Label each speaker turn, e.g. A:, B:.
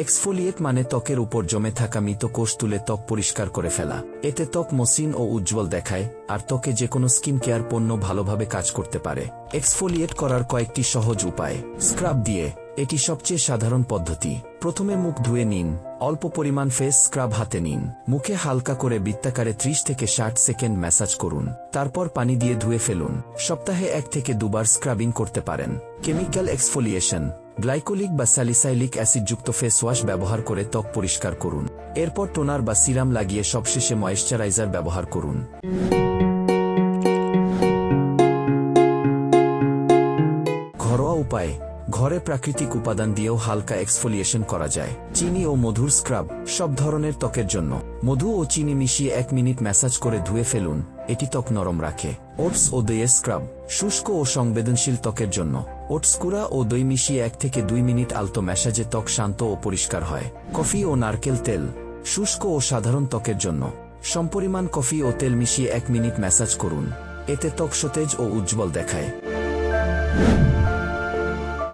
A: Exfoliate মানে ত্বকের উপর জমে থাকা মৃত কোষ তুলে ত্বক পরিষ্কার করে ফেলা। এতে ত্বক মসৃণ ও উজ্জ্বল দেখায়, আর ত্বকে যেকোনো স্কিন কেয়ার পণ্য ভালোভাবে কাজ করতে পারে। এক্সফোলিয়েট করার কয়েকটি সহজ উপায়। স্ক্রাব দিয়ে, এটি সবচেয়ে সাধারণ পদ্ধতি। প্রথমে মুখ ধুয়ে নিন। অল্প পরিমাণ ফেস স্ক্রাব হাতে নিন। মুখে হালকা করে বৃত্তাকারে 30 থেকে 60 সেকেন্ড ম্যাসাজ করুন। তারপর পানি দিয়ে ধুয়ে ফেলুন। সপ্তাহে 1 থেকে 2 বার স্ক্রাবিং করতে পারেন। কেমিক্যাল এক্সফোলিয়েশন, গ্লাইকোলিক বা স্যালিসাইলিক অ্যাসিডযুক্ত ফেস ওয়াশ ব্যবহার করে ত্বক পরিষ্কার করুন। এরপর টোনার বা সিরাম লাগিয়ে সবশেষে ময়েশ্চারাইজার ব্যবহার করুন। ঘরোয়া উপায়, ঘরে প্রাকৃতিক উপাদান দিয়েও হালকা এক্সফোলিয়েশন করা যায়। চিনি ও মধুর স্ক্রাব, সব ধরনের ত্বকের জন্য। মধু ও চিনি মিশিয়ে 1 মিনিট ম্যাসাজ করে ধুয়ে ফেলুন, এটি ত্বক নরম রাখে। ওটস ও দইয়ের স্ক্রাব, শুষ্ক ও সংবেদনশীল ত্বকের জন্য। ওটস গুঁড়া ও দই মিশিয়ে 1 থেকে 2 মিনিট আলতো ম্যাসাজে ত্বক শান্ত ও পরিষ্কার হয়। কফি ও নারকেল তেল, শুষ্ক ও সাধারণ ত্বকের জন্য। সমপরিমাণ কফি ও তেল মিশিয়ে 1 মিনিট ম্যাসাজ করুন, এতে ত্বক সতেজ ও উজ্জ্বল দেখায়।